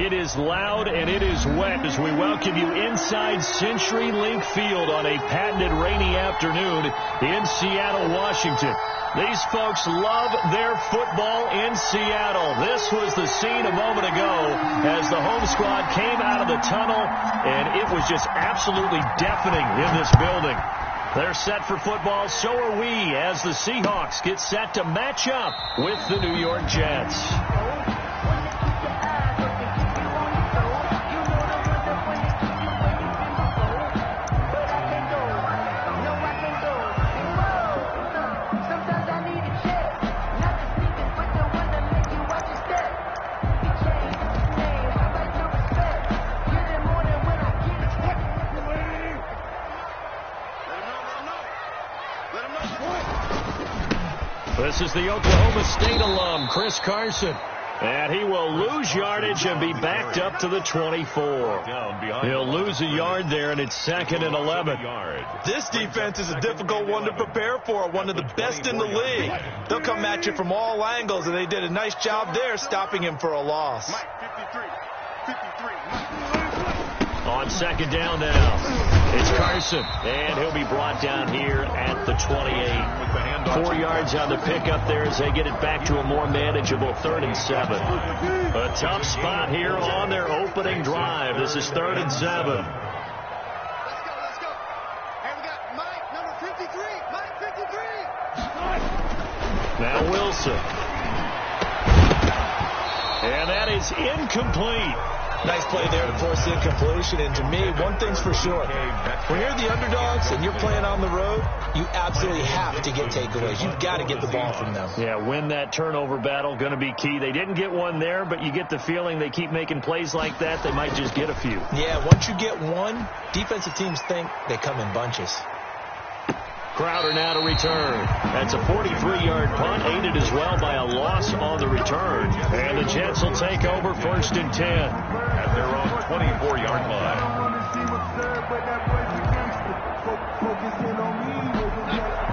It is loud and it is wet as we welcome you inside CenturyLink Field on a patented rainy afternoon in Seattle, Washington. These folks love their football in Seattle. This was the scene a moment ago as the home squad came out of the tunnel, and it was just absolutely deafening in this building. They're set for football, so are we, as the Seahawks get set to match up with the New York Jets. This is the Oklahoma State alum, Chris Carson. And he will lose yardage and be backed up to the 24. He'll lose a yard there, and it's 2nd and 11. This defense is a difficult one to prepare for, one of the best in the league. They'll come at you from all angles, and they did a nice job there stopping him for a loss. On 2nd down now, it's Carson, and he'll be brought down here at the 28. 4 yards on the pickup there as they get it back to a more manageable 3rd and 7. A tough spot here on their opening drive. This is 3rd and 7. Let's go. And we got Mike, number 53. Mike 53. Now Wilson. And that is incomplete. Nice play there to force the incompletion. And to me, one thing's for sure. When you're the underdogs and you're playing on the road, you absolutely have to get takeaways. You've got to get the ball from them. Yeah, win that turnover battle, going to be key. They didn't get one there, but you get the feeling they keep making plays like that, they might just get a few. Yeah, once you get one, defensive teams think they come in bunches. Crowder now to return. That's a 43-yard punt, aided as well by a loss on the return. And the Jets will take over 1st and 10. At their own 24-yard line.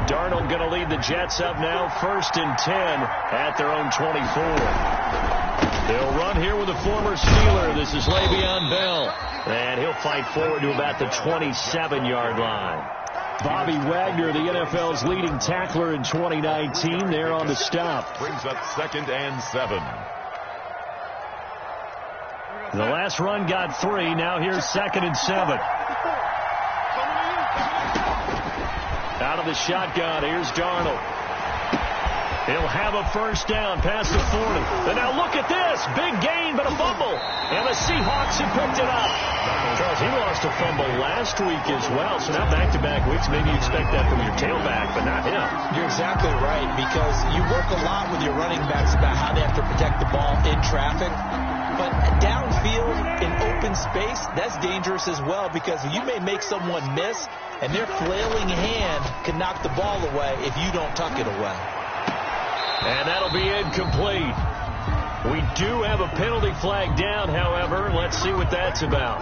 Darnold going to lead the Jets up now, 1st and 10 at their own 24. They'll run here with a former Steeler. This is Le'Veon Bell. And he'll fight forward to about the 27-yard line. Bobby Wagner, the NFL's leading tackler in 2019, there on the stop. Brings up 2nd and 7. The last run got 3. Now here's 2nd and 7. Out of the shotgun, here's Darnold. He'll have a 1st down past the 40. And now look at this. Big gain, but a fumble. And the Seahawks have picked it up. Charles, he lost a fumble last week as well. So now back-to-back weeks, maybe you expect that from your tailback, but not him. You're exactly right, because you work a lot with your running backs about how they have to protect the ball in traffic. But downfield in open space, that's dangerous as well, because you may make someone miss, and their flailing hand can knock the ball away if you don't tuck it away. And that'll be incomplete. We do have a penalty flag down, however. Let's see what that's about.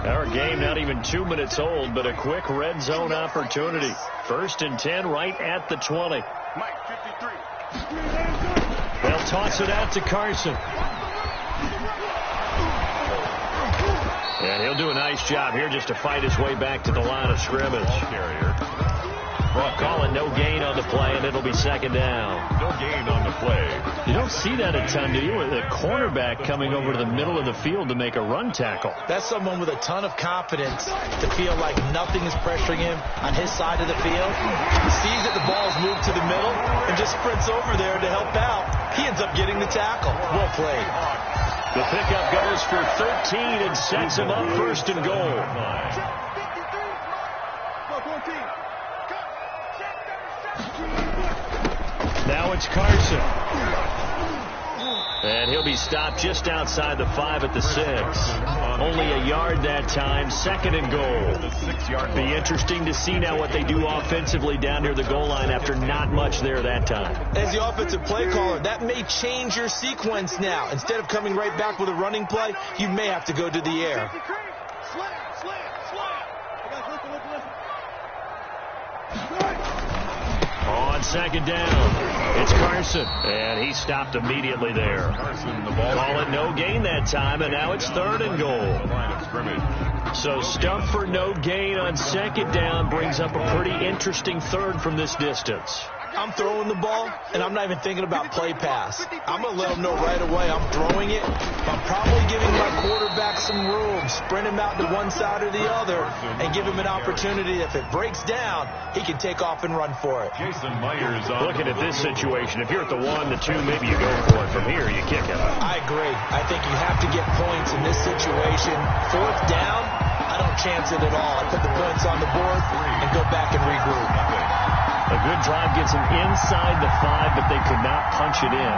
Our game not even 2 minutes old, but a quick red zone opportunity. 1st and 10 right at the 20. Mike 53. They'll toss it out to Carson. And he'll do a nice job here just to fight his way back to the line of scrimmage. Carrier. Calling no gain on the play, and it'll be 2nd down. No gain on the play. You don't see that a ton, do you? With a cornerback coming over to the middle of the field to make a run tackle. That's someone with a ton of confidence to feel like nothing is pressuring him on his side of the field. He sees that the ball's moved to the middle and just sprints over there to help out. He ends up getting the tackle. Well played. The pickup goes for 13 and sets him up 1st and goal. Now it's Carson. And he'll be stopped just outside the 5 at the 6. Only a yard that time. 2nd and goal. 6-yard Be interesting to see now what they do offensively down near the goal line after not much there that time. As the offensive play caller, that may change your sequence now. Instead of coming right back with a running play, you may have to go to the air. On second down, it's Carson, and he stopped immediately there. Call it no gain that time, and now it's 3rd and goal. So stuff for no gain on second down brings up a pretty interesting third from this distance. I'm throwing the ball, and I'm not even thinking about play pass. I'm going to let them know right away I'm throwing it. I'm probably giving my quarterback some room, sprint him out to one side or the other, and give him an opportunity. If it breaks down, he can take off and run for it. Looking at this situation, if you're at the 1, the 2, maybe you go for it. From here, you kick it. I agree. I think you have to get points in this situation. 4th down, I don't chance it at all. I put the points on the board and go back and regroup. A good drive gets them inside the 5, but they could not punch it in.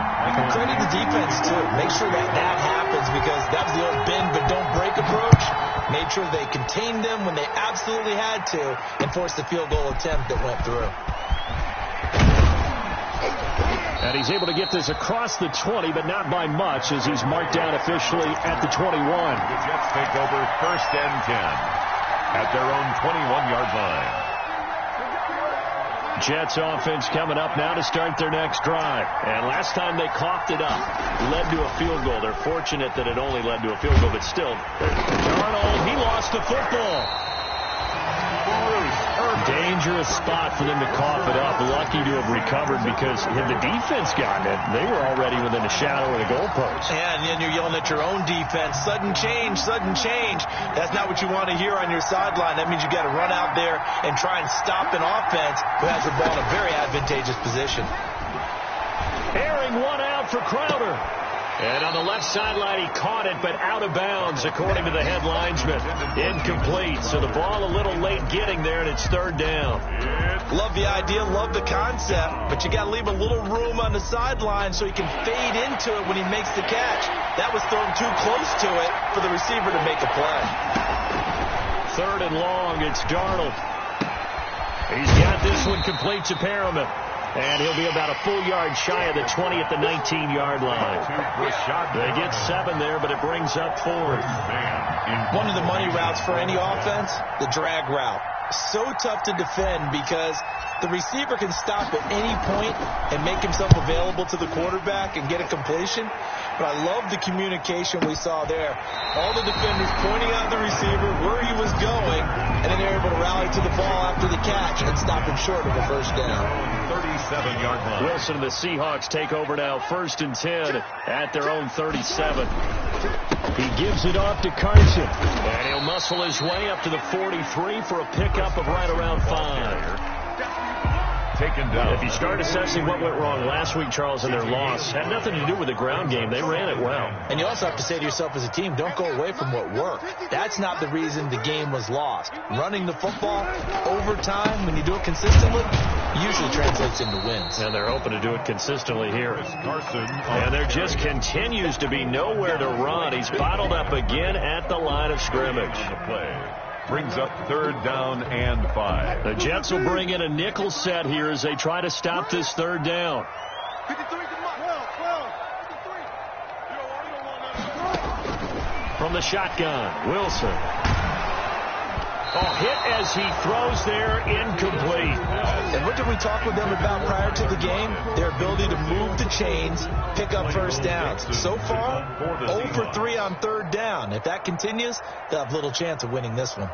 Credit the defense, too. Make sure that happens, because that was the old bend but don't break approach. Made sure they contained them when they absolutely had to and forced the field goal attempt that went through. And he's able to get this across the 20, but not by much, as he's marked down officially at the 21. The Jets take over 1st and 10 at their own 21-yard line. Jets offense coming up now to start their next drive. And last time they coughed it up, led to a field goal. They're fortunate that it only led to a field goal, but still, Darnold, he lost the football. Dangerous spot for them to cough it up. Lucky to have recovered, because had the defense gotten it, they were already within a shadow of the goalpost. And then you're yelling at your own defense. Sudden change, sudden change. That's not what you want to hear on your sideline. That means you got to run out there and try and stop an offense who has the ball in a very advantageous position. Airing one out for Crowder. And on the left sideline, he caught it, but out of bounds, according to the head linesman. Incomplete, so the ball a little late getting there, and it's 3rd down. Love the idea, love the concept, but you got to leave a little room on the sideline so he can fade into it when he makes the catch. That was thrown too close to it for the receiver to make a play. 3rd and long, it's Darnold. He's got this one complete to Perriman. And he'll be about a full yard shy of the 20 at the 19-yard line. They get 7 there, but it brings up 4th. One of the money routes for any offense, the drag route. So tough to defend, because the receiver can stop at any point and make himself available to the quarterback and get a completion. But I love the communication we saw there. All the defenders pointing out the receiver where he was going, and then they're able to rally to the ball after the catch and stop him short of a 1st down. 37-yard line. Wilson and the Seahawks take over now, 1st and 10 at their own 37. He gives it off to Carson, and he'll muscle his way up to the 43 for a pickup of right around 5. Taken down. If you start assessing what went wrong last week, Charles, in their loss, had nothing to do with the ground game. They ran it well. And you also have to say to yourself as a team, don't go away from what worked. That's not the reason the game was lost. Running the football over time, when you do it consistently, usually translates into wins. And they're hoping to do it consistently here. And there just continues to be nowhere to run. He's bottled up again at the line of scrimmage. Brings up 3rd down and 5. The Jets will bring in a nickel set here as they try to stop this 3rd down. From the shotgun, Wilson. Hit as he throws there, incomplete. And what did we talk with them about prior to the game? Their ability to move the chains, pick up 1st downs. So far, 0 for 3 on 3rd down. If that continues, they'll have little chance of winning this one.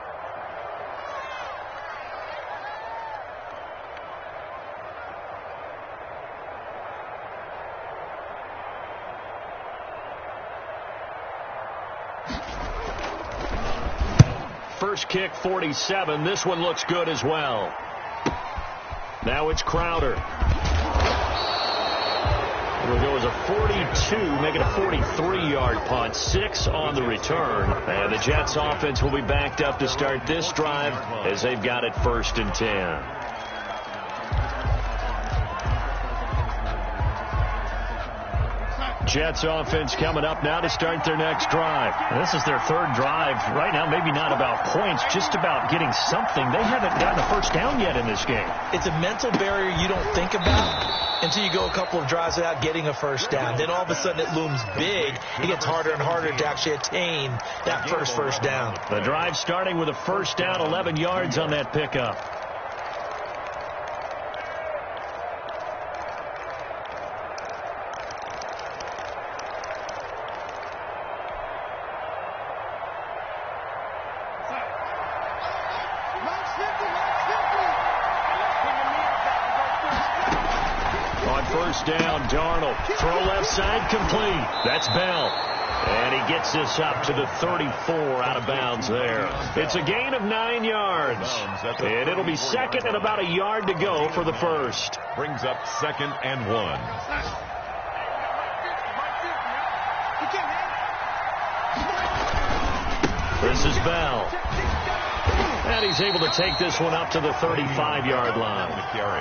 First kick, 47. This one looks good as well. Now it's Crowder. It'll go as a 42, make it a 43-yard punt. 6 on the return. And the Jets offense will be backed up to start this drive as they've got it 1st and 10. Jets offense coming up now to start their next drive. This is their 3rd drive. Right now, maybe not about points, just about getting something. They haven't gotten a 1st down yet in this game. It's a mental barrier you don't think about until you go a couple of drives without getting a 1st down. Then all of a sudden it looms big. It gets harder and harder to actually attain that first down. The drive starting with a 1st down, 11 yards on that pickup. first down. Darnold, throw left side, complete. That's Bell. And he gets this up to the 34 out of bounds there. It's a gain of 9 yards. And it'll be second and about a yard to go for the first. Brings up 2nd and 1. This is Bell. And he's able to take this one up to the 35-yard line.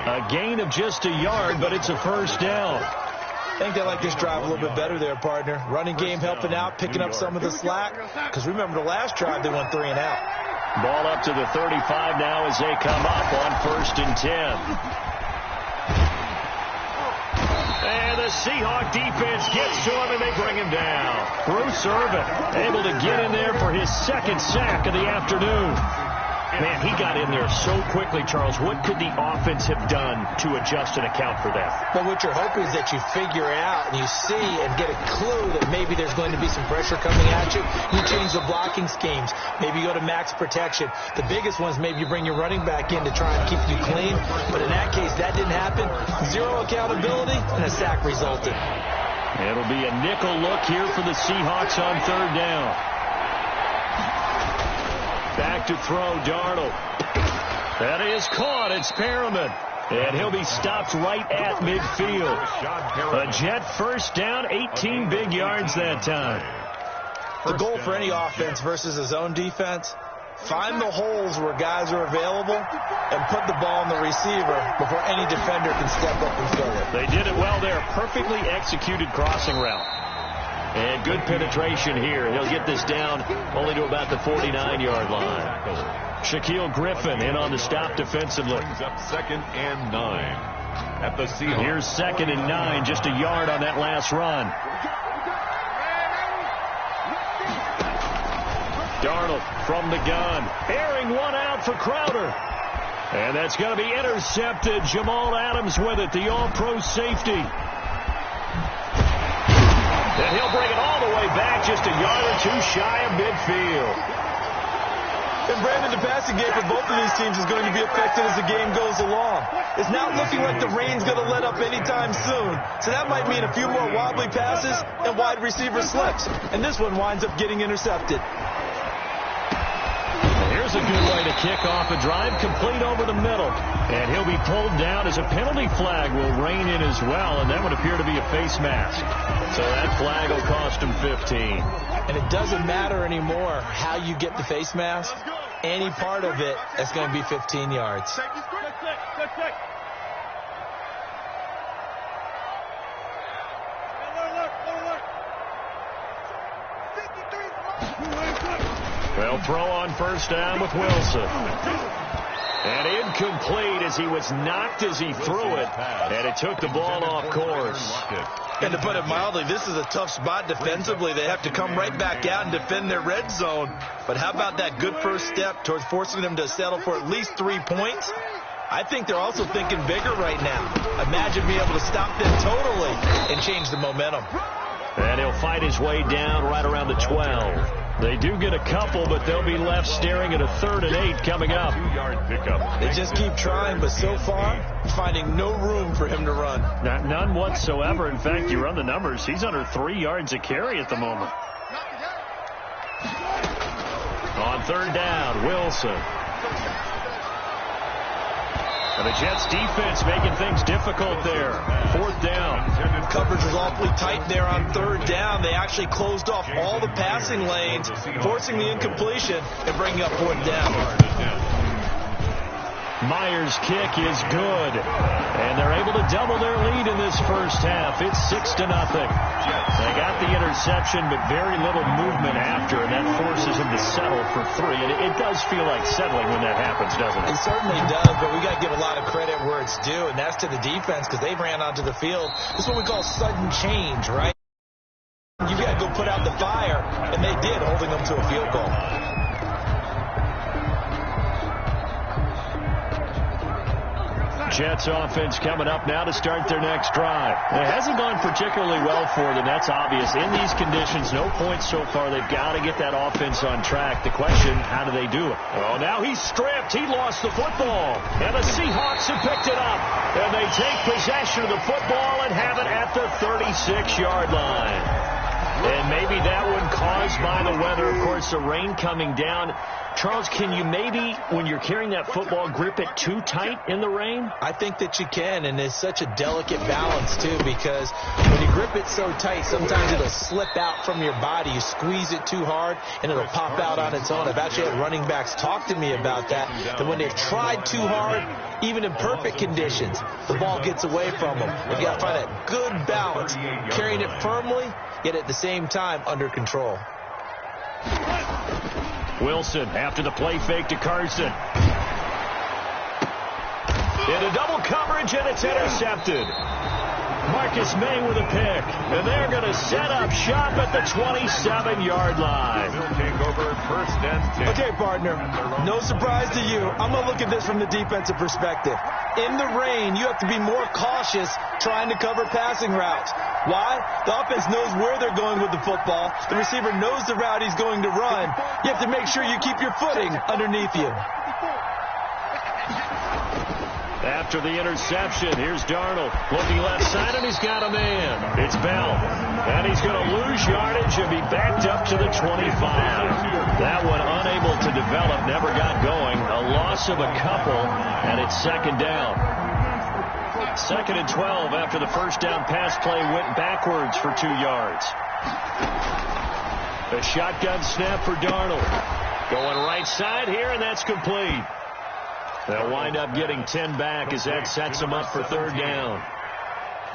A gain of just a yard, but it's a first down. I think they like this drive a little bit better there, partner. Running game helping out, picking up some of the slack. Because remember the last drive, they went 3 and out. Ball up to the 35 now as they come up on 1st and 10. And the Seahawk defense gets to him, and they bring him down. Bruce Irvin able to get in there for his 2nd sack of the afternoon. Man, he got in there so quickly, Charles. What could the offense have done to adjust and account for that? Well, what you're hoping is that you figure out and you see and get a clue that maybe there's going to be some pressure coming at you. You change the blocking schemes. Maybe you go to max protection. The biggest one is maybe you bring your running back in to try and keep you clean. But in that case, that didn't happen. 0 accountability, and a sack resulted. It'll be a nickel look here for the Seahawks on 3rd down. Back to throw, Darnold. That is caught. It's Perriman. And he'll be stopped right at midfield. A Jet first down, 18 big yards that time. The goal for any offense versus his own defense, find the holes where guys are available and put the ball in the receiver before any defender can step up and fill it. They did it well there. Perfectly executed crossing route. And good penetration here. He'll get this down only to about the 49-yard line. Shaquille Griffin in on the stop defensively. Brings up 2nd and 9 at the Seahawks. Here's 2nd and 9, just a yard on that last run. Darnold from the gun. Airing one out for Crowder. And that's going to be intercepted. Jamal Adams with it, the all-pro safety. And he'll bring it all the way back, just a yard or two shy of midfield. And Brandon, the passing game for both of these teams is going to be affected as the game goes along. It's not looking like the rain's going to let up anytime soon. So that might mean a few more wobbly passes and wide receiver slips. And this one winds up getting intercepted. Here's a good way to kick off a drive, complete over the middle. And he'll be pulled down as a penalty flag will rein in as well, and that would appear to be a face mask. So that flag will cost him 15. And it doesn't matter anymore how you get the face mask. Any part of it, it's going to be 15 yards. Well, throw on first down with Wilson. And incomplete as he was knocked as he threw it. And it took the ball off course. And to put it mildly, this is a tough spot defensively. They have to come right back out and defend their red zone. But how about that good first step towards forcing them to settle for at least 3 points? I think they're also thinking bigger right now. Imagine being able to stop them totally and change the momentum. And he'll fight his way down right around the 12. They do get a couple, but they'll be left staring at a 3rd and 8 coming up. 2-yard pickup. They just keep trying, but so far, finding no room for him to run. None whatsoever. In fact, you run the numbers. He's under 3 yards a carry at the moment. On 3rd down, Wilson. And the Jets defense making things difficult there. 4th down. Coverage was awfully tight there on 3rd down. They actually closed off all the passing lanes, forcing the incompletion and bringing up 4th down. Myers' kick is good. And they're able to double their lead in this first half. It's 6-0. They got the interception, but very little movement after, and that forces them to settle for 3. And it does feel like settling when that happens, doesn't it? It certainly does, but we got to give a lot of credit where it's due, and that's to the defense because they ran onto the field. This is what we call sudden change, right? You got to go put out the fire, and they did, holding them to a field goal. Jets offense coming up now to start their next drive. It hasn't gone particularly well for them. That's obvious. In these conditions, no points so far. They've got to get that offense on track. The question, how do they do it? Oh, now he's stripped. He lost the football. And the Seahawks have picked it up. And they take possession of the football and have it at the 36-yard line. And maybe that one caused by the weather. Of course, the rain coming down. Charles, can you maybe, when you're carrying that football, grip it too tight in the rain? I think that you can, and it's such a delicate balance, too, because when you grip it so tight, sometimes it'll slip out from your body. You squeeze it too hard, and it'll pop out on its own. I've actually had running backs talk to me about that when they've tried too hard, even in perfect conditions, the ball gets away from them. You've got to find that good balance, carrying it firmly, yet at the same time under control. Wilson after the play fake to Carson. Into double coverage, and it's intercepted. Marcus May with a pick. And they're going to set up shop at the 27-yard line. First and 10. Okay, partner, no surprise to you. I'm going to look at this from the defensive perspective. In the rain, you have to be more cautious trying to cover passing routes. Why? The offense knows where they're going with the football. The receiver knows the route he's going to run. You have to make sure you keep your footing underneath you. After the interception, here's Darnold. Looking left side, and he's got a man. It's Bell. And he's going to lose yardage and be backed up to the 25. That one unable to develop, never got going. A loss of a couple, and it's second down. Second and 12 after the first down pass play went backwards for 2 yards. A shotgun snap for Darnold. Going right side here, and that's complete. They'll wind up getting 10 back as that sets them up for third down.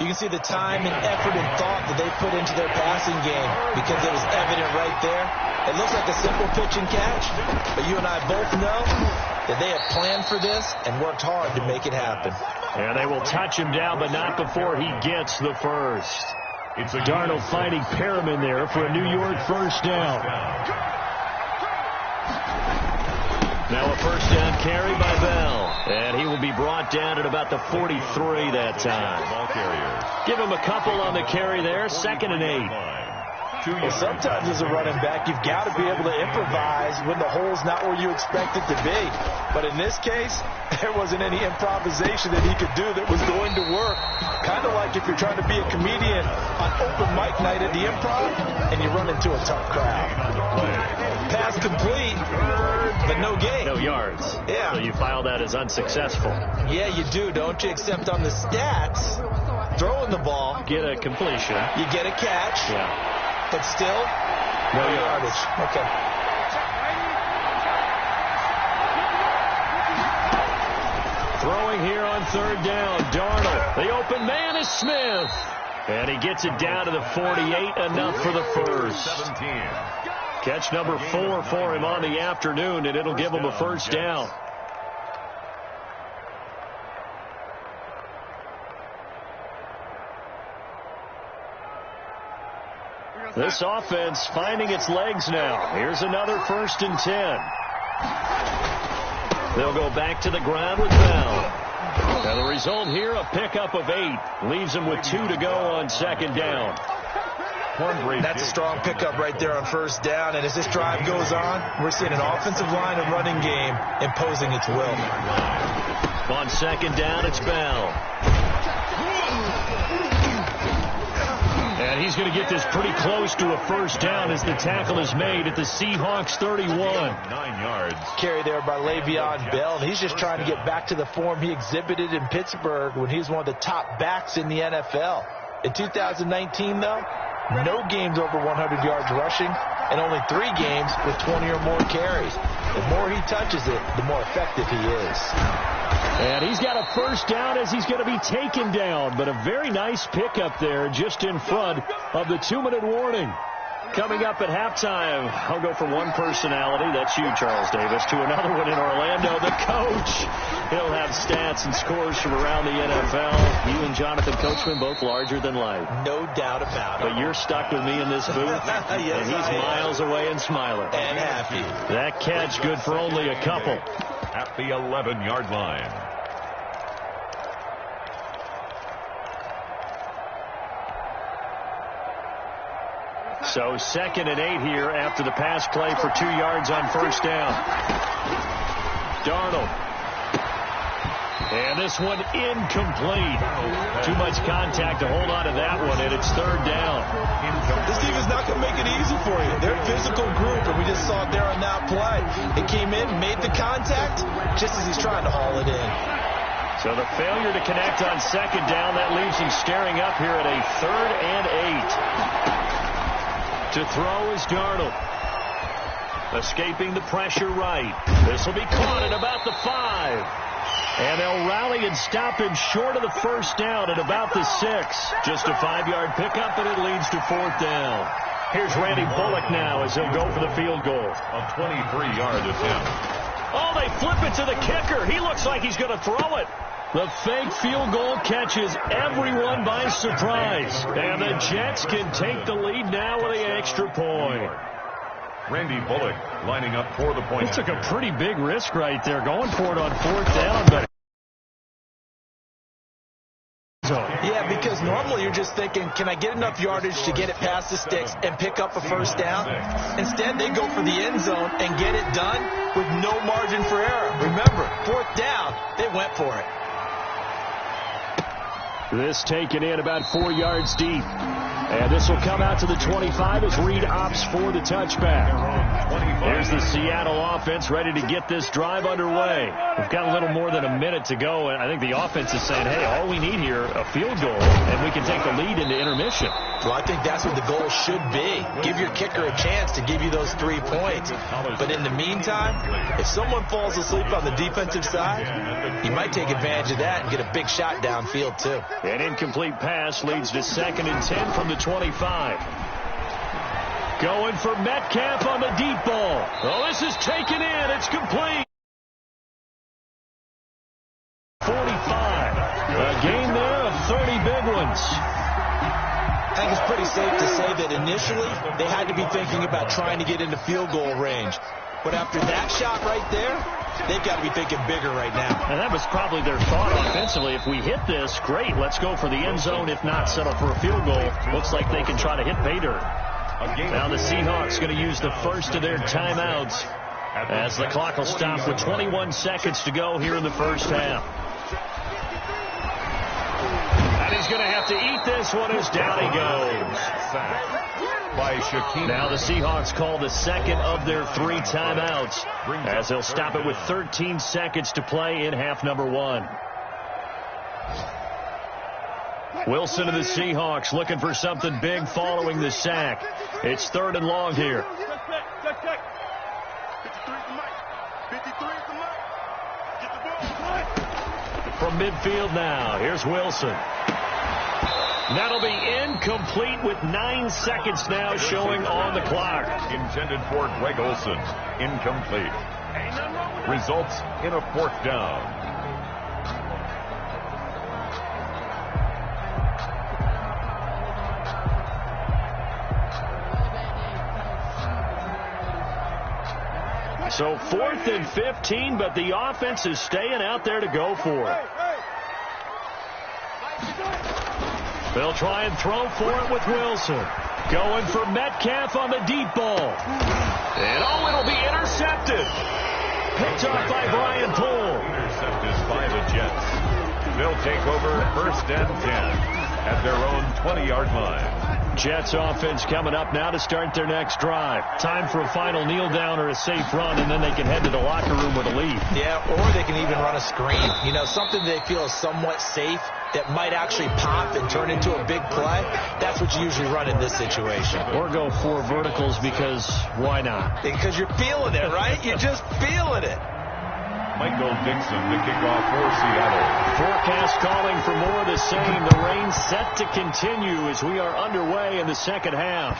You can see the time and effort and thought that they put into their passing game because it was evident right there. It looks like a simple pitch and catch, but you and I both know that they have planned for this and worked hard to make it happen. And they will touch him down, but not before he gets the first. It's Darnold finding Perriman there for a New York first down. Now a first down carry by Bell. And he will be brought down at about the 43 that time. Give him a couple on the carry there. Second and 8. Well, sometimes as a running back, you've got to be able to improvise when the hole's not where you expect it to be. But in this case, there wasn't any improvisation that he could do that was going to work. Kind of like if you're trying to be a comedian on open mic night at the Improv and you run into a tough crowd. Pass complete, but no gain. No yards. Yeah. So you file that as unsuccessful. Yeah, you do, don't you? Except on the stats, throwing the ball. Get a completion. You get a catch. Yeah. But still, no yardage. Okay. Throwing here on third down, Darnold. The open man is Smith. And he gets it down to the 48, enough for the first. 17. Catch number 4 for him on the afternoon, and it'll give him a first down. This offense finding its legs now. Here's another first and 10. They'll go back to the ground with Bell. Now the result here, a pickup of 8. Leaves them with 2 to go on second down. That's a strong pickup right there on first down. And as this drive goes on, we're seeing an offensive line and running game imposing its will. On second down, it's Bell. And he's going to get this pretty close to a first down as the tackle is made at the Seahawks 31. 9 yards. Carry there by Le'Veon Bell. And he's just trying to get back to the form he exhibited in Pittsburgh when he was one of the top backs in the NFL. In 2019, though, no games over 100 yards rushing and only 3 games with 20 or more carries. The more he touches it, the more effective he is. And he's got a first down as he's going to be taken down. But a very nice pickup there just in front of the 2-minute warning. Coming up at halftime, I'll go from one personality, that's you, Charles Davis, to another one in Orlando, the coach. He'll have stats and scores from around the NFL. You and Jonathan Coachman, both larger than life. No doubt about it. But you're stuck with me in this booth, yes, and he's miles away and smiling. And happy. That catch good for only a couple. At the 11-yard line. So 2nd and 8 here after the pass play for 2 yards on first down. Darnold. And this one incomplete. Too much contact to hold on to that one, and it's 3rd down. This team is not going to make it easy for you. They're a physical group, and we just saw it there on that play. It came in, made the contact, just as he's trying to haul it in. So the failure to connect on 2nd down, that leaves him staring up here at a 3rd and 8. To throw is Darnold. Escaping the pressure right. This will be caught at about the 5. And they'll rally and stop him short of the first down at about the 6. Just a 5-yard pickup, and it leads to 4th down. Here's Randy Bullock now as he'll go for the field goal. A 23-yard attempt. Oh, they flip it to the kicker. He looks like he's going to throw it. The fake field goal catches everyone by surprise. And the Jets can take the lead now with an extra point. Randy Bullock lining up for the point. He took a pretty big risk right there, going for it on 4th down. But yeah, because normally you're just thinking, can I get enough yardage to get it past the sticks and pick up a first down? Instead, they go for the end zone and get it done with no margin for error. Remember, 4th down, they went for it. This taken in about 4 yards deep. And this will come out to the 25 as Reed opts for the touchback. Here's the Seattle offense ready to get this drive underway. We've got a little more than a minute to go, and I think the offense is saying, hey, all we need here, a field goal, and we can take the lead into intermission. Well, I think that's what the goal should be. Give your kicker a chance to give you those 3 points. But in the meantime, if someone falls asleep on the defensive side, you might take advantage of that and get a big shot downfield, too. An incomplete pass leads to 2nd and 10 from the 25. Going for Metcalf on the deep ball. Oh, this is taken in. It's complete. 45. A game there of 30 big ones. I think it's pretty safe to say that initially they had to be thinking about trying to get into field goal range. But after that shot right there, they've got to be thinking bigger right now. And that was probably their thought offensively. If we hit this, great, let's go for the end zone. If not, settle for a field goal. Looks like they can try to hit pay dirt. Now the Seahawks going to use the first of their timeouts as the clock will stop with 21 seconds to go here in the first half. And he's going to have to eat this one as down he goes. By Shaquem. Now the Seahawks call the second of their 3 timeouts as they'll stop it with 13 seconds to play in half number 1. Wilson to the Seahawks looking for something big following the sack. It's 3rd and long here. From midfield now, here's Wilson. That'll be incomplete with 9 seconds now showing on the clock. Intended for Greg Olsen. Incomplete. Results in a 4th down. So 4th and 15, but the offense is staying out there to go for it. They'll try and throw for it with Wilson. Going for Metcalf on the deep ball. And oh, it'll be intercepted. Picked off by Brian Poole. Intercepted by the Jets. They'll take over 1st and 10 at their own 20-yard line. Jets offense coming up now to start their next drive. Time for a final kneel down or a safe run, and then they can head to the locker room with a lead. Yeah, or they can even run a screen. You know, something they feel is somewhat safe that might actually pop and turn into a big play. That's what you usually run in this situation. Or go 4 verticals because why not? Because you're feeling it, right? You're just feeling it. Michael Dixon to kick off for Seattle. Forecast calling for more of the same. The rain set to continue as we are underway in the second half.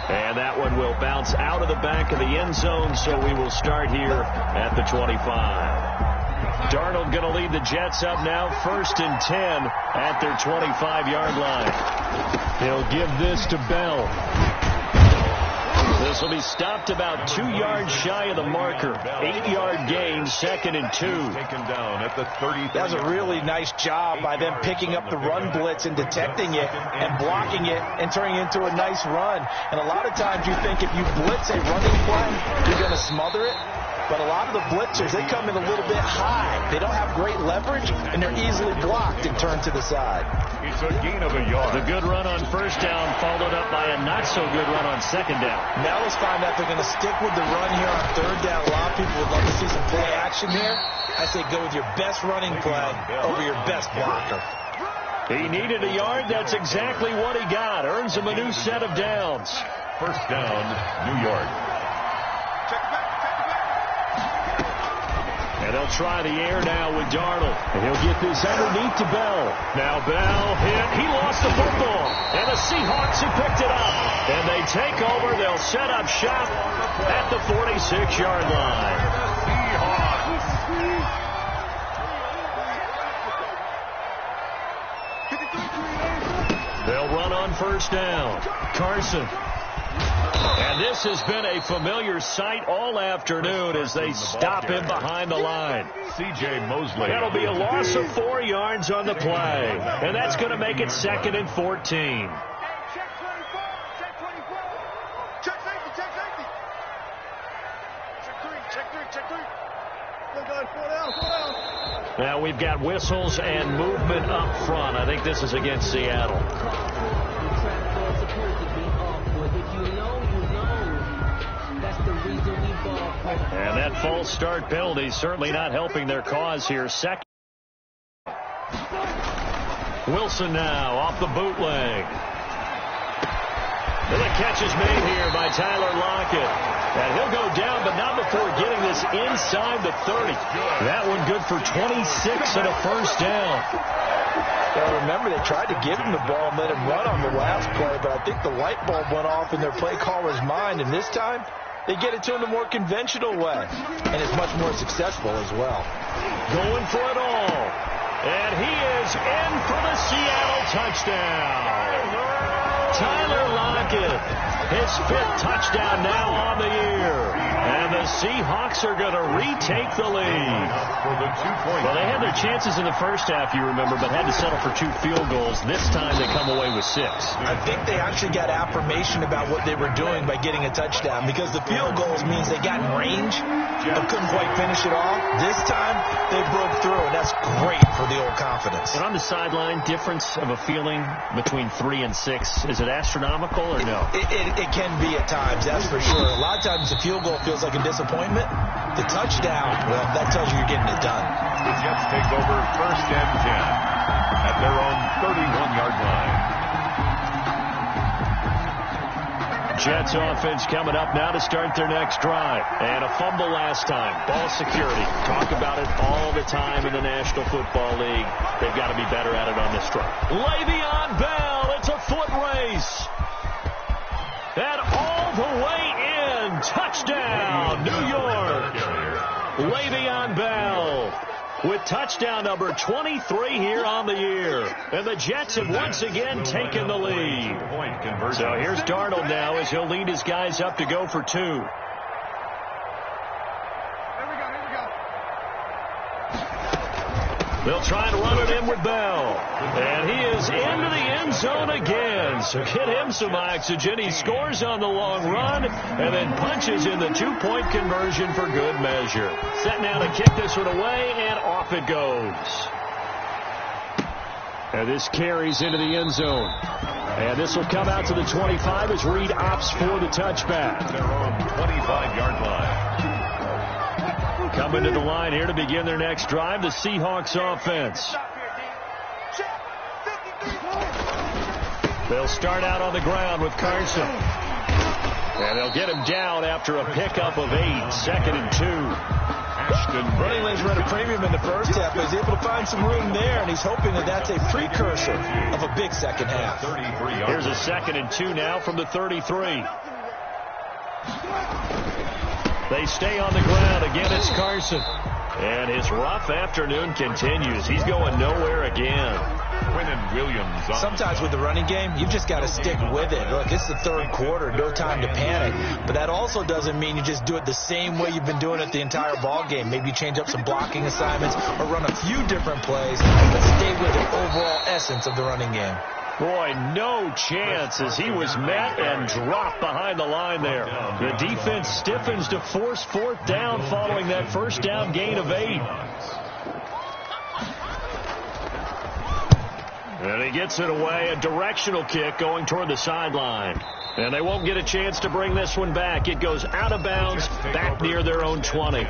And that one will bounce out of the back of the end zone, so we will start here at the 25. Darnold going to lead the Jets up now, 1st and 10 at their 25-yard line. He'll give this to Bell. The This will be stopped about 2 yards shy of the marker. 8-yard gain, 2nd and 2. Taken down at the 30. That was a really nice job by them picking up the run blitz and detecting it and blocking it and turning it into a nice run. And a lot of times you think if you blitz a running play, you're going to smother it. But a lot of the blitzers, they come in a little bit high. They don't have great leverage, and they're easily blocked and turned to the side. It's a gain of a yard. The good run on 1st down followed up by a not-so-good run on 2nd down. Now let's find out if they're going to stick with the run here on 3rd down. A lot of people would love to see some play action here. I say go with your best running play over your best blocker. He needed a yard. That's exactly what he got. Earns him a new set of downs. 1st down, New York. And they'll try the air now with Darnold. And he'll get this underneath to Bell. Now Bell hit. He lost the football. And the Seahawks have picked it up. And they take over. They'll set up shop at the 46-yard line. They'll run on 1st down. Carson. And this has been a familiar sight all afternoon as they stop him behind the line. C.J. Mosley. That'll be a loss of 4 yards on the play. And that's going to make it 2nd and 14. Check 24. Check 24. Check safety. Check safety. Check 3. Look, guys, 4 down. Now we've got whistles and movement up front. I think this is against Seattle. And that false start penalty certainly not helping their cause here. 2nd. Wilson now off the bootleg. And the catch is made here by Tyler Lockett. And he'll go down, but not before getting this inside the 30. That one good for 26 and a 1st down. Well, remember, they tried to give him the ball and let him run on the last play, but I think the light bulb went off in their play caller's mind, and this time they get it to him the more conventional way, and it's much more successful as well. Going for it all. And he is in for the Seattle touchdown. Tyler Lockett, his 5th touchdown now on the year. And the Seahawks are going to retake the lead. Well, they had their chances in the 1st half, you remember, but had to settle for 2 field goals. This time they come away with 6. I think they actually got affirmation about what they were doing by getting a touchdown, because the field goals means they got in range but couldn't quite finish it all. This time they broke through, and that's great for the old confidence. And on the sideline, difference of a feeling between 3 and 6, is it astronomical or no? It can be at times, that's for sure. A lot of times the field goal feels like a disappointment. The touchdown, well, that tells you you're getting it done. The Jets take over 1st and 10 at their own 31-yard line. Jets offense coming up now to start their next drive. And a fumble last time. Ball security. Talk about it all the time in the National Football League. They've got to be better at it on this drive. Le'Veon Bell. It's a foot race. And all the way in. Touchdown, New York. Le'Veon Bell with touchdown number 23 here on the year. And the Jets have once again taken the lead. So here's Darnold now as he'll lead his guys up to go for 2. Here we go. They'll try to run it in with Bell. And he is into the end zone again. So get him some oxygen. He scores on the long run and then punches in the 2-point conversion for good measure. Set now to kick this one away, and off it goes. And this carries into the end zone. And this will come out to the 25 as Reed opts for the touchback. Their own 25-yard line. Coming to the line here to begin their next drive, the Seahawks offense. They'll start out on the ground with Carson. And they'll get him down after a pickup of 8. 2nd and 2. Running lanes were at a premium in the 1st half, but he's able to find some room there, and he's hoping that that's a precursor of a big 2nd half. Here's a 2nd and 2 now from the 33. They stay on the ground. Again, it's Carson. And his rough afternoon continues. He's going nowhere again. Williams. Sometimes with the running game, you've just got to stick with it. Look, it's the third quarter, no time to panic. But that also doesn't mean you just do it the same way you've been doing it the entire ball game. Maybe change up some blocking assignments or run a few different plays, but stay with the overall essence of the running game. Boy, no chance as he was met and dropped behind the line there. The defense stiffens to force fourth down following that first down gain of 8. And he gets it away, a directional kick going toward the sideline. And they won't get a chance to bring this one back. It goes out of bounds, back near their own 20.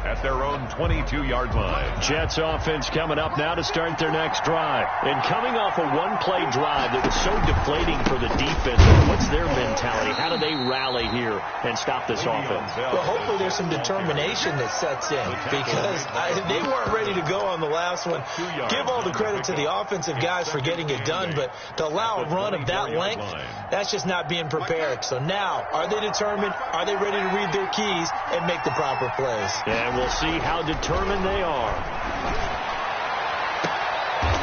At their own 22-yard line. Jets offense coming up now to start their next drive. And coming off a one-play drive that was so deflating for the defense, what's their mentality? How do they rally here and stop this offense? Well, hopefully there's some determination that sets in because they weren't ready to go on the last one. Give all the credit to the offensive guys for getting it done, but to allow a run of that length, that's just not being prepared. So now, are they determined? Are they ready to read their keys and make the proper plays? And we'll see how determined they are.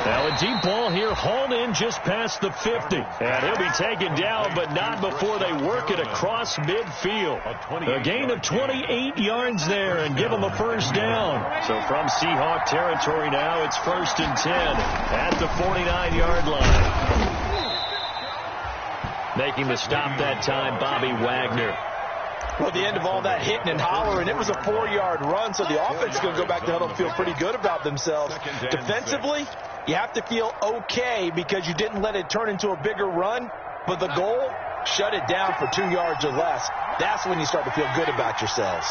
Now a deep ball here hauled in just past the 50. And he'll be taken down, but not before they work it across midfield. A gain of 28 yards there and give them a first down. So from Seahawk territory now, it's 1st and 10 at the 49-yard line. Making the stop that time, Bobby Wagner. Well, at the end of all that hitting and hollering, it was a 4-yard run, so the offense is going to go back to huddle and feel pretty good about themselves. Defensively, you have to feel okay because you didn't let it turn into a bigger run, but the goal, shut it down for 2 yards or less. That's when you start to feel good about yourselves.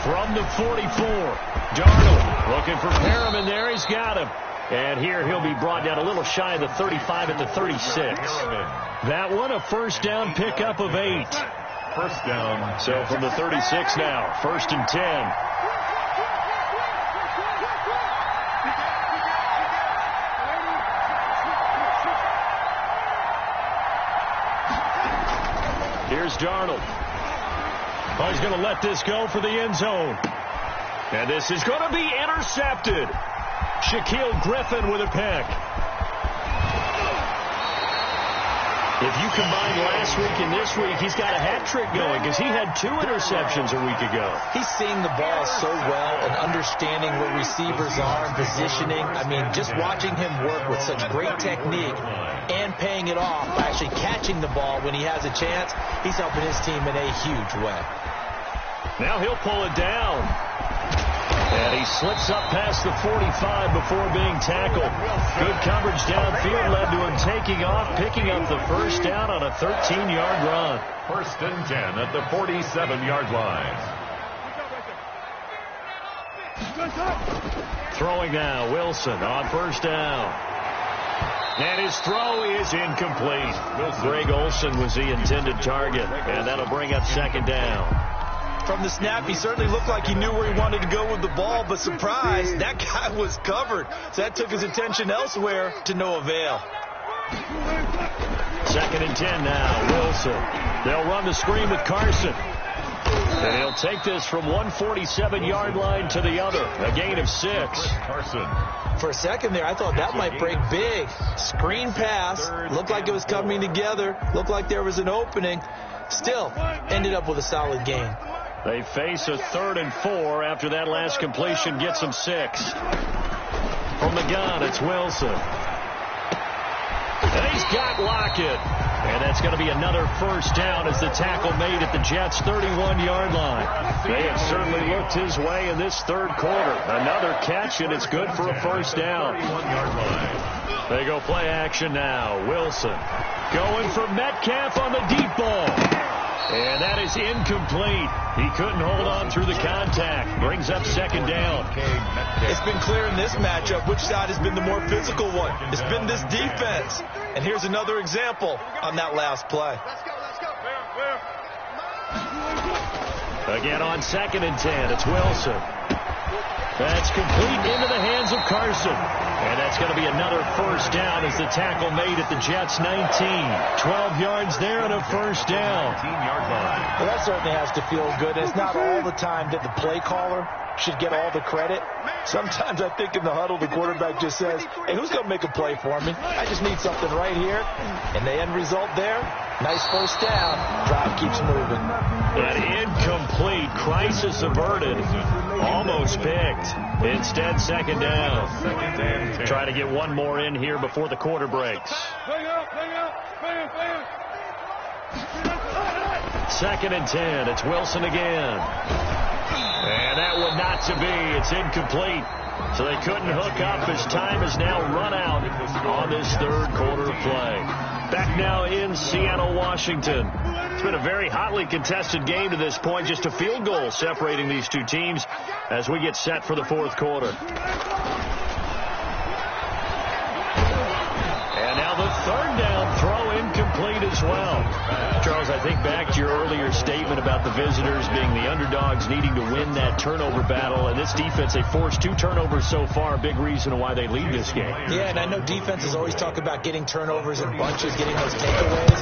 From the 44, Darnold looking for Perriman there. He's got him. And here he'll be brought down a little shy of the 35 at the 36. That one a first down pickup of 8. First down. So from the 36 now, 1st and 10. Here's Darnold. Oh, he's going to let this go for the end zone. And this is going to be intercepted. Shaquille Griffin with a pick. If you combine last week and this week, he's got a hat trick going because he had 2 interceptions a week ago. He's seeing the ball so well and understanding where receivers are and positioning. I mean, just watching him work with such great technique and paying it off by actually catching the ball when he has a chance, he's helping his team in a huge way. Now he'll pull it down. And he slips up past the 45 before being tackled. Good coverage downfield led to him taking off, picking up the first down on a 13-yard run. 1st and 10 at the 47-yard line. Throwing now, Wilson on first down. And his throw is incomplete. Greg Olsen was the intended target, and that'll bring up 2nd down. From the snap, he certainly looked like he knew where he wanted to go with the ball, but surprise, that guy was covered. So that took his attention elsewhere to no avail. 2nd and 10 now, Wilson. They'll run the screen with Carson. And he'll take this from 147-yard line to the other. A gain of 6. Carson. For a second there, I thought that might break big. Screen pass. Looked like it was coming together. Looked like there was an opening. Still, ended up with a solid gain. They face a 3rd and 4 after that last completion gets them 6. From the gun, it's Wilson. And he's got Lockett. And that's going to be another first down as the tackle made at the Jets' 31-yard line. They have certainly looked his way in this 3rd quarter. Another catch, and it's good for a first down. 31-yard line. They go play action now. Wilson going for Metcalf on the deep ball. And that is incomplete. He couldn't hold on through the contact. Brings up 2nd down. It's been clear in this matchup which side has been the more physical one. It's been this defense. And here's another example on that last play. Again on 2nd and 10, it's Wilson. That's complete into the hands of Carson. And that's going to be another first down as the tackle made at the Jets' 19. 12 yards there and a first down. 18-yard line. Well, that certainly has to feel good. It's not all the time that the play caller should get all the credit. Sometimes I think in the huddle, the quarterback just says, hey, who's going to make a play for me? I just need something right here. And the end result there, nice first down. Drive keeps moving. An incomplete, crisis averted, almost picked. Instead, second down. Try to get one more in here before the quarter breaks. Second and 10. It's Wilson again. And that one not to be. It's incomplete. So they couldn't hook up as time is now run out on this third quarter play. Back now in Seattle, Washington. It's been a very hotly contested game to this point. Just a field goal separating these two teams as we get set for the fourth quarter. And now the third down throw incomplete as well. Charles, I think back to your earlier statement about the visitors being the underdogs needing to win that turnover battle. And this defense, they forced 2 turnovers so far, a big reason why they lead this game. Yeah, and I know defenses always talk about getting turnovers in bunches, getting those takeaways.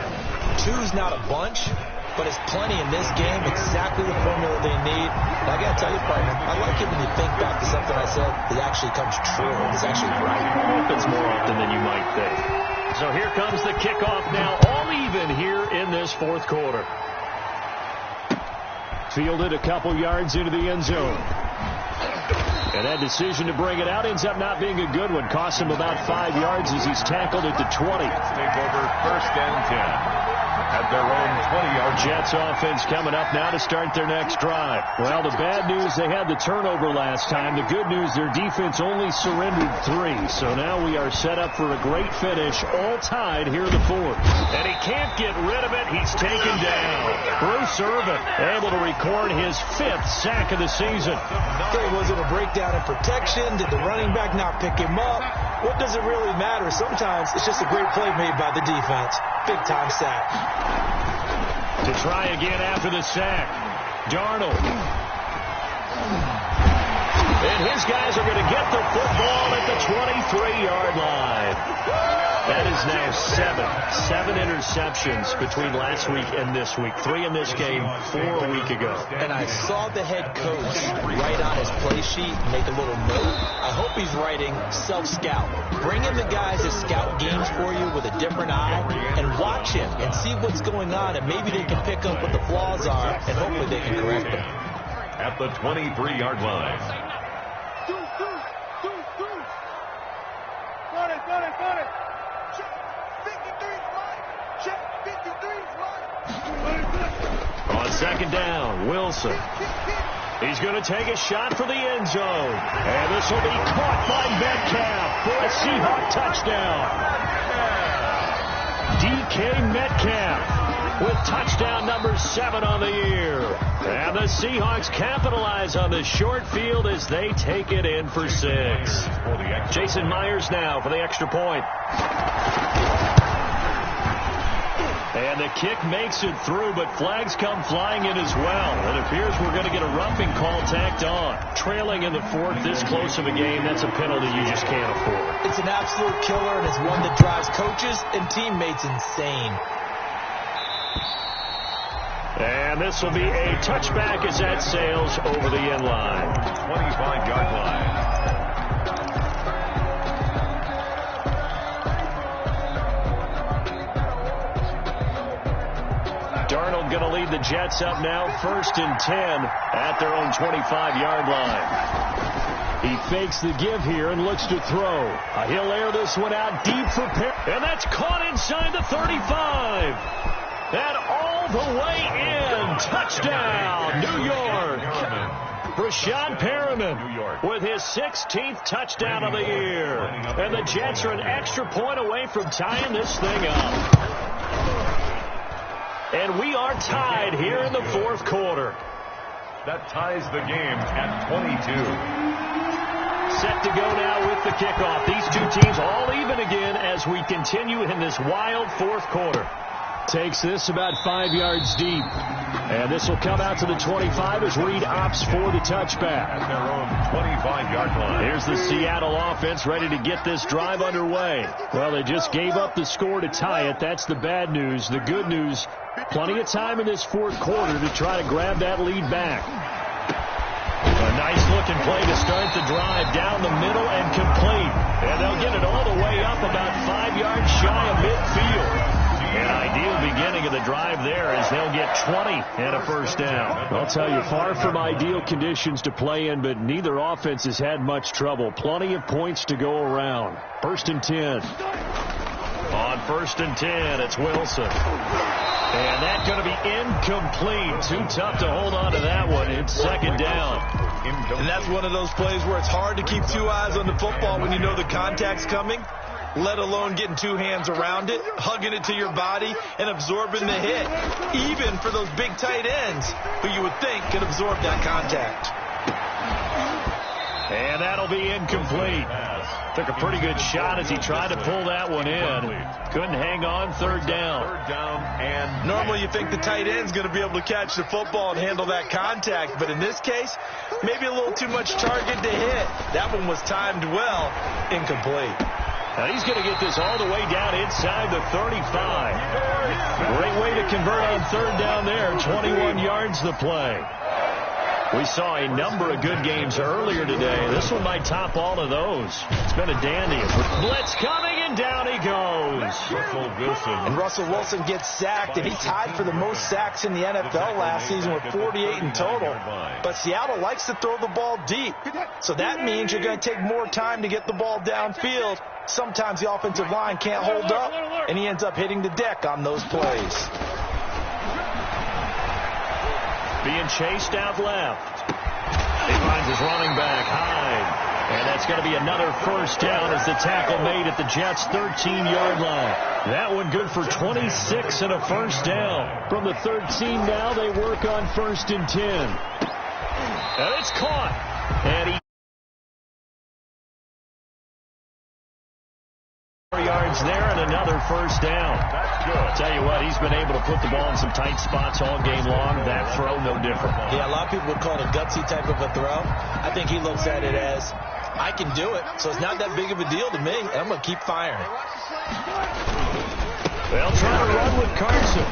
2's not a bunch, but it's plenty in this game, exactly the formula they need. And I got to tell you, partner, I like it when you think back to something I said that actually comes true. It's actually right. It happens more often than you might think. So here comes the kickoff now, all even here in this fourth quarter. Fielded a couple yards into the end zone. And that decision to bring it out ends up not being a good one. Cost him about 5 yards as he's tackled at the 20. Take over first and 10. At their own 20-yard. Jets offense coming up now to start their next drive. Well, the bad news, they had the turnover last time. The good news, their defense only surrendered 3. So now we are set up for a great finish, all tied here in the fourth. And he can't get rid of it. He's taken down. Bruce Irvin able to record his 5th sack of the season. Okay, was it a breakdown in protection? Did the running back not pick him up? What does it really matter? Sometimes it's just a great play made by the defense. Big-time sack. To try again after the sack. Darnold. And his guys are going to get the football at the 23-yard line. That is now 7 interceptions between last week and this week. 3 in this game, 4 a week ago. And I saw the head coach write on his play sheet, make a little note. I hope he's writing self-scout. Bring in the guys that scout games for you with a different eye and watch him and see what's going on, and maybe they can pick up what the flaws are, and hopefully they can correct them. At the 23-yard line. Got it. Check 53's right. Check 53's right. On second down, Wilson. He's going to take a shot for the end zone. And this will be caught by Metcalf for a Seahawk touchdown. DK Metcalf with touchdown number 7 on the year. And the Seahawks capitalize on the short field as they take it in for 6. Jason Myers now for the extra point. And the kick makes it through, but flags come flying in as well. It appears we're going to get a roughing call tacked on. Trailing in the fourth, this close of a game, that's a penalty you just can't afford. It's an absolute killer, and it's one that drives coaches and teammates insane. And this will be a touchback as that sails over the end line. 25-yard line. Darnold going to lead the Jets up now, 1st and 10 at their own 25-yard line. He fakes the give here and looks to throw. He'll air this one out deep for Perry. And that's caught inside the 35. And all the way in. Touchdown, New York. Rashad Perriman with his 16th touchdown of the year. And the Jets are an extra point away from tying this thing up. And we are tied here in the fourth quarter. That ties the game at 22. Set to go now with the kickoff. These two teams all even again as we continue in this wild fourth quarter. Takes this about 5 yards deep. And this will come out to the 25 as Reed opts for the touchback. At their own 25-yard line. Here's the Seattle offense ready to get this drive underway. Well, they just gave up the score to tie it. That's the bad news. The good news, plenty of time in this fourth quarter to try to grab that lead back. A nice-looking play to start the drive down the middle and complete. And they'll get it all the way up about 5 yards shy of midfield. An ideal beginning of the drive there as they'll get 20 and a first down. I'll tell you, far from ideal conditions to play in, but neither offense has had much trouble. Plenty of points to go around. 1st and 10. On 1st and 10, it's Wilson. And that's going to be incomplete. Too tough to hold on to that one. It's 2nd down. And that's one of those plays where it's hard to keep 2 eyes on the football when you know the contact's coming, let alone getting 2 hands around it, hugging it to your body, and absorbing the hit, even for those big tight ends who you would think could absorb that contact. And that'll be incomplete. Took a pretty good shot as he tried to pull that one in. Couldn't hang on. 3rd down. And normally you think the tight end's going to be able to catch the football and handle that contact, but in this case, maybe a little too much target to hit. That one was timed well. Incomplete. Now he's going to get this all the way down inside the 35. Great way to convert on 3rd down there. 21 yards the play. We saw a number of good games earlier today. This one might top all of those. It's been a dandy. Blitz coming, and down he goes. And Russell Wilson gets sacked, and he tied for the most sacks in the NFL last season with 48 in total. But Seattle likes to throw the ball deep. So that means you're going to take more time to get the ball downfield. Sometimes the offensive line can't hold up, and he ends up hitting the deck on those plays. Being chased out left. He finds his running back, Hyde. And that's going to be another first down as the tackle made at the Jets' 13-yard line. That one good for 26 and a first down. From the 13 now, they work on 1st and 10. And it's caught. And he yards there and another first down. That's good. I'll tell you what, he's been able to put the ball in some tight spots all game long. That throw, no different. Yeah, a lot of people would call it a gutsy type of a throw. I think he looks at it as, I can do it, so it's not that big of a deal to me. I'm going to keep firing. They'll try to run with Carson.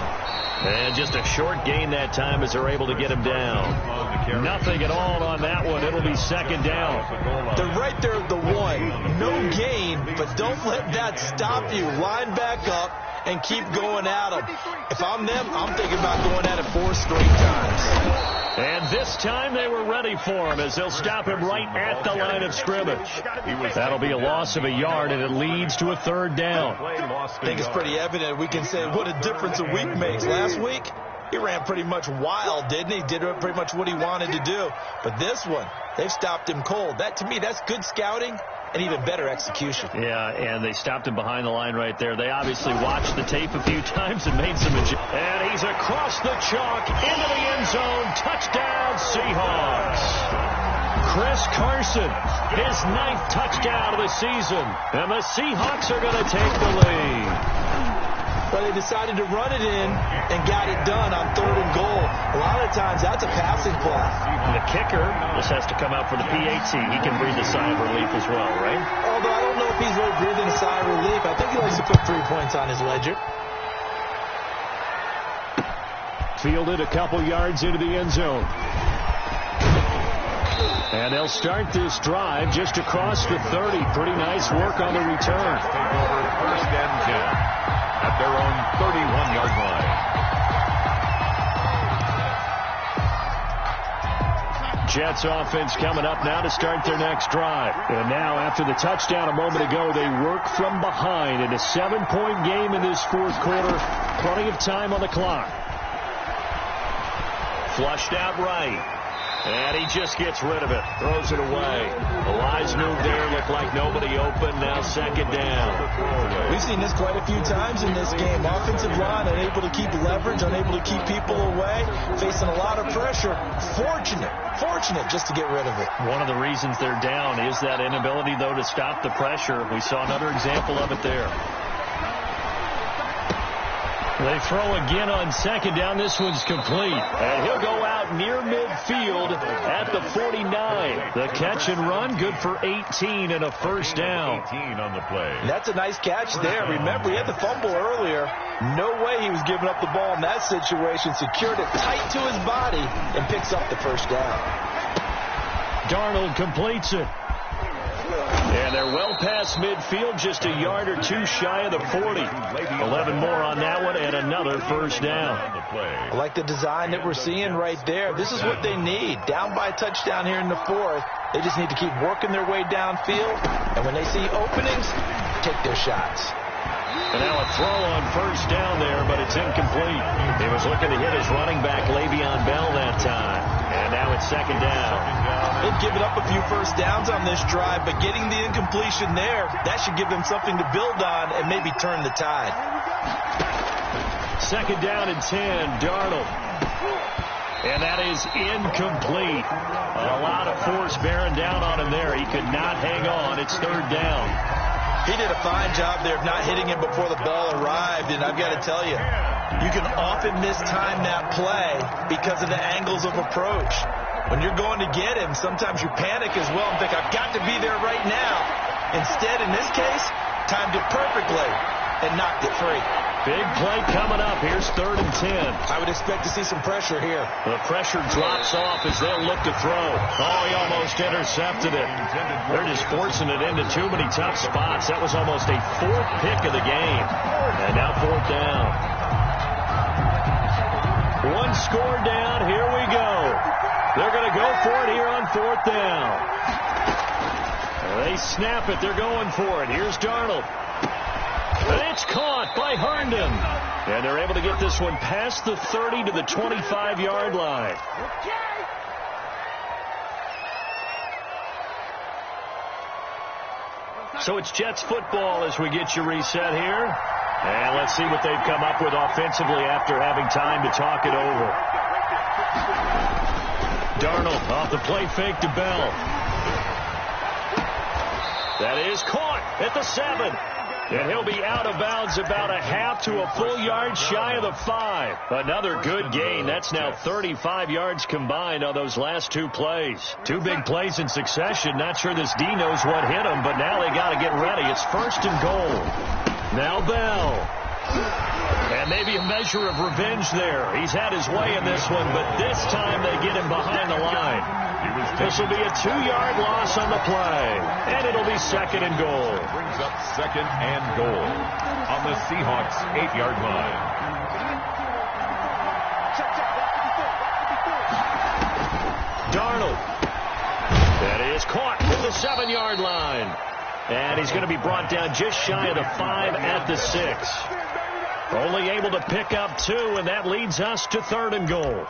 And just a short gain that time as they're able to get him down. Nothing at all on that one. It'll be 2nd down. They're right there at the 1. No gain, but don't let that stop you. Line back up and keep going at them. If I'm them, I'm thinking about going at it 4 straight times. And this time they were ready for him as they'll stop him right at the line of scrimmage. That'll be a loss of a yard, and it leads to a 3rd down. I think it's pretty evident. We can say what a difference a week makes. Last week, he ran pretty much wild, didn't he? Did pretty much what he wanted to do. But this one, they've stopped him cold. That, to me, that's good scouting and even better execution. Yeah, and they stopped him behind the line right there. They obviously watched the tape a few times and made some adjustments. And he's across the chalk into the end zone. Touchdown, Seahawks. Chris Carson, his 9th touchdown of the season. And the Seahawks are going to take the lead. Well, they decided to run it in and got it done on 3rd and goal. A lot of times, that's a passing play. And the kicker just has to come out for the PAT. He can breathe a sigh of relief as well, right? Although I don't know if he's really breathing a sigh of relief. I think he likes to put 3 points on his ledger. Fielded a couple yards into the end zone. And they'll start this drive just across the 30. Pretty nice work on the return. Take over 1st and 10 at their own 31-yard line. Jets offense coming up now to start their next drive. And now after the touchdown a moment ago, they work from behind in a 7-point game in this fourth quarter. Plenty of time on the clock. Flushed out right. And he just gets rid of it. Throws it away. The wise move there. Looked like nobody open. Now 2nd down. We've seen this quite a few times in this game. Offensive line unable to keep leverage, unable to keep people away, facing a lot of pressure. Fortunate just to get rid of it. One of the reasons they're down is that inability, though, to stop the pressure. We saw another example of it there. They throw again on second down. This one's complete. And he'll go out near midfield at the 49. The catch and run, good for 18 and a first down. 18 on the play. That's a nice catch there. Remember, he had the fumble earlier. No way he was giving up the ball in that situation. Secured it tight to his body and picks up the first down. Darnold completes it. And they're well past midfield, just a yard or two shy of the 40. 11 more on that one and another first down. I like the design that we're seeing right there. This is what they need. Down by a touchdown here in the fourth. They just need to keep working their way downfield. And when they see openings, take their shots. And now a throw on first down there, but it's incomplete. He was looking to hit his running back, Le'Veon Bell, that time. And now it's second down. They've given up a few first downs on this drive, but getting the incompletion there, that should give them something to build on and maybe turn the tide. Second down and 10, Darnold. And that is incomplete. A lot of force bearing down on him there. He could not hang on. It's third down. He did a fine job there of not hitting him before the ball arrived, and I've got to tell you, you can often mistime that play because of the angles of approach. When you're going to get him, sometimes you panic as well and think, I've got to be there right now. Instead, in this case, timed it perfectly and knocked it free. Big play coming up. Here's third and 10. I would expect to see some pressure here. The pressure drops off as they'll look to throw. Oh, he almost intercepted it. They're just forcing it into too many tough spots. That was almost a fourth pick of the game. And now fourth down. One score down. Here we go. They're going to go for it here on fourth down. They snap it. They're going for it. Here's Darnold. And it's caught by Herndon. And they're able to get this one past the 30 to the 25-yard line. So it's Jets football as we get you reset here. And let's see what they've come up with offensively after having time to talk it over. Darnold off the play fake to Bell. That is caught at the 7. And he'll be out of bounds about a half to a full yard shy of the 5. Another good gain. That's now 35 yards combined on those last two plays. Two big plays in succession. Not sure this D knows what hit him, but now they got to get ready. It's first and goal. Now Bell. And maybe a measure of revenge there. He's had his way in this one, but this time they get him behind the line. This will be a 2-yard loss on the play, and it'll be second and goal. Brings up second and goal on the Seahawks 8-yard line. Darnold. That is caught at the 7-yard line. And he's going to be brought down just shy of the 5 at the 6. Only able to pick up 2, and that leads us to third and goal.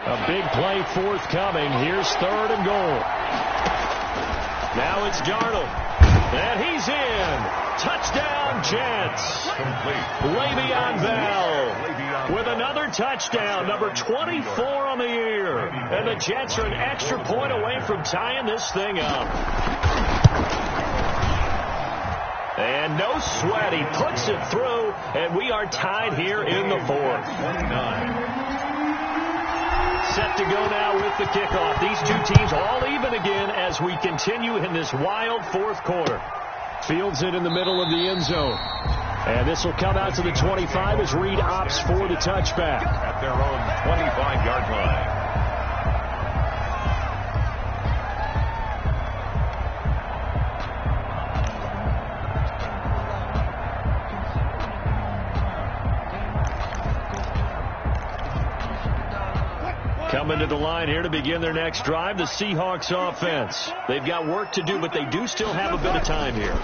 A big play forthcoming. Here's third and goal. Now it's Darnold. And he's in. Touchdown, Jets. Complete. Le'Veon Bell with another touchdown, number 24 on the year. And the Jets are an extra point away from tying this thing up. And no sweat. He puts it through, and we are tied here in the fourth. 29. Set to go now with the kickoff. These two teams all even again as we continue in this wild fourth quarter. Fields it in the middle of the end zone. And this will come out to the 25 as Reed opts for the touchback. At their own 25-yard line. Coming to the line here to begin their next drive, the Seahawks offense. They've got work to do, but they do still have a bit of time here.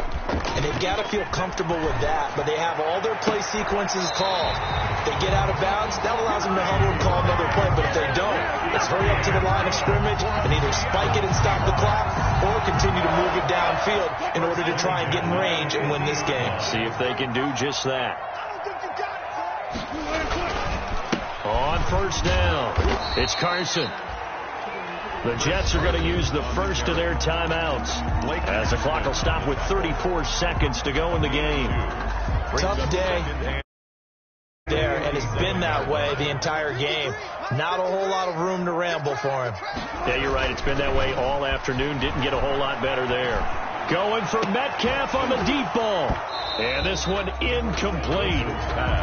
And they've got to feel comfortable with that, but they have all their play sequences called. They get out of bounds, that allows them to huddle and call another play, but if they don't, let's hurry up to the line of scrimmage and either spike it and stop the clock or continue to move it downfield in order to try and get in range and win this game. See if they can do just that. On first down, it's Carson. The Jets are going to use the first of their timeouts as the clock will stop with 34 seconds to go in the game. Tough day there, and it's been that way the entire game. Not a whole lot of room to ramble for him. Yeah, you're right. It's been that way all afternoon. Didn't get a whole lot better there. Going for Metcalf on the deep ball. And this one incomplete.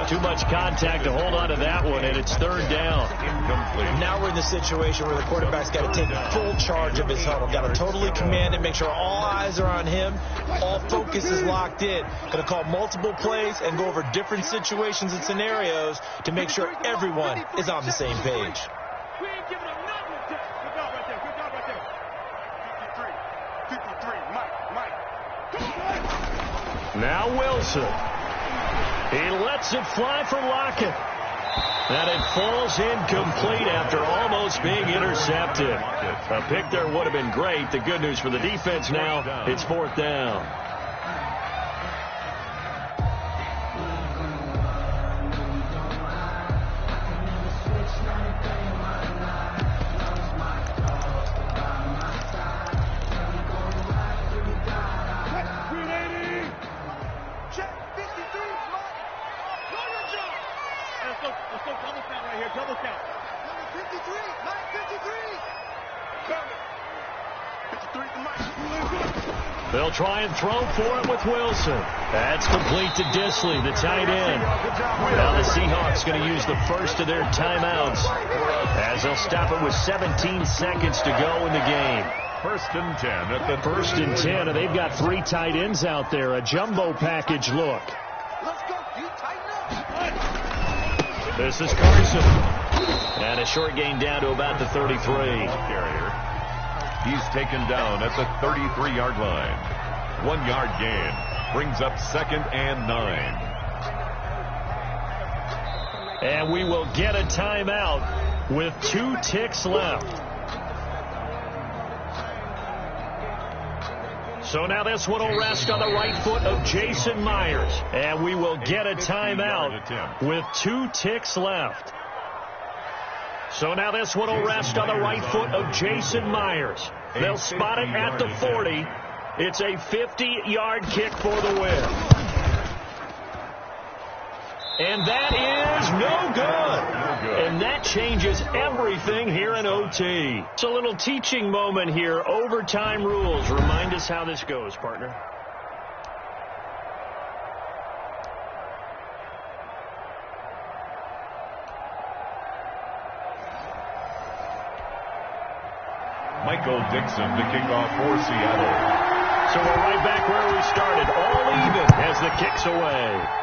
Too much contact to hold on to that one, and it's third down. Incomplete. Now we're in the situation where the quarterback's got to take full charge of his huddle. Got to totally command it, make sure all eyes are on him. All focus is locked in. Going to call multiple plays and go over different situations and scenarios to make sure everyone is on the same page. We ain't giving up nothing. Good job right there. Good job right there. 53. Mike. Now Wilson. He lets it fly for Lockett. And it falls incomplete after almost being intercepted. A pick there would have been great. The good news for the defense now, it's fourth down. They'll try and throw for it with Wilson. That's complete to Disley, the tight end. Now the Seahawks going to use the first of their timeouts as they'll stop it with 17 seconds to go in the game. First and 10 at the first and 10, and they've got three tight ends out there. A jumbo package look. Let's go. You tighten up. This is Carson. And a short gain down to about the 33. Carrier. He's taken down at the 33-yard line. 1 yard gain. Brings up second and 9. And we will get a timeout with 2 ticks left. So now this one will rest on the right foot of Jason Myers. And we will get a timeout with 2 ticks left. So now this one will rest on the right foot of Jason Myers. They'll spot it at the 40. It's a 50-yard kick for the win. And that is no good. And that changes everything here in OT. It's a little teaching moment here. Overtime rules. Remind us how this goes, partner. Michael Dixon to kick off for Seattle. So we're right back where we started. All even as the kick's away.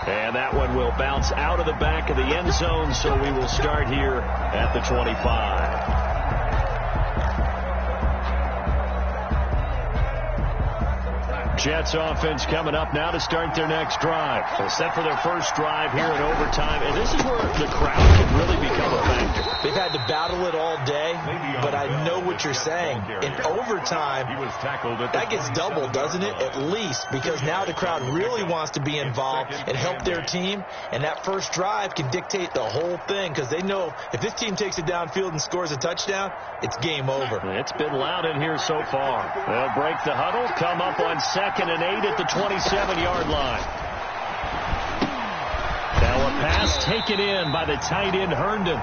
And that one will bounce out of the back of the end zone, so we will start here at the 25. Jets offense coming up now to start their next drive. They're set for their first drive here in overtime, and this is where the crowd can really become a factor. They've had to battle it all day, but I know what you're saying. In overtime, that gets doubled, doesn't it? At least, because now the crowd really wants to be involved and help their team, and that first drive can dictate the whole thing, because they know if this team takes it downfield and scores a touchdown, it's game over. It's been loud in here so far. They'll break the huddle, come up on second and 8 at the 27-yard line. Now a pass taken in by the tight end Herndon.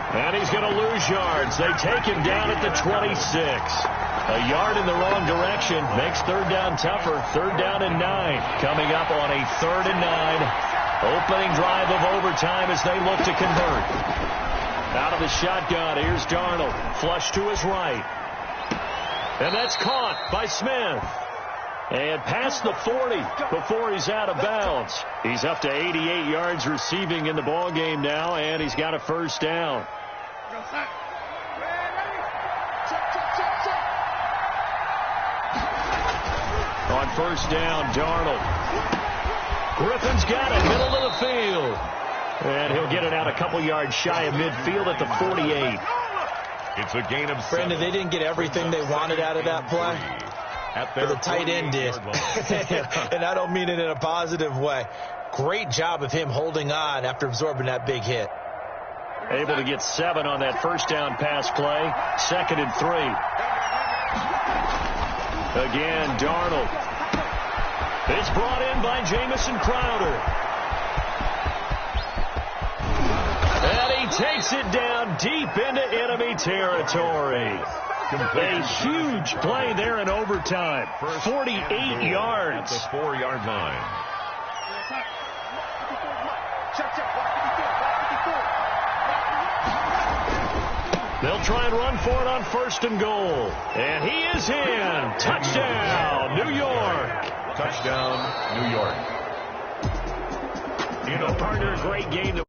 And he's going to lose yards. They take him down at the 26. A yard in the wrong direction makes third down tougher. Third down and 9. Coming up on a 3rd and 9. Opening drive of overtime as they look to convert. Out of the shotgun, here's Darnold. Flush to his right. And that's caught by Smith. And past the 40 before he's out of bounds. He's up to 88 yards receiving in the ballgame now, and he's got a first down. On first down, Darnold. Griffin's got it, middle of the field. And he'll get it out a couple yards shy of midfield at the 48. It's a gain of 7. Brandon, they didn't get everything they wanted out of that play. But the tight end did. And I don't mean it in a positive way. Great job of him holding on after absorbing that big hit. Able to get 7 on that first down pass play. 2nd and 3. Again, Darnold. It's brought in by Jamison Crowder. And he takes it down deep into enemy territory. A huge play there in overtime. 48 yards. At the 4-yard line. They'll try and run for it on 1st and goal. And he is in. Touchdown, New York. Touchdown, New York. You know, partner, a great game to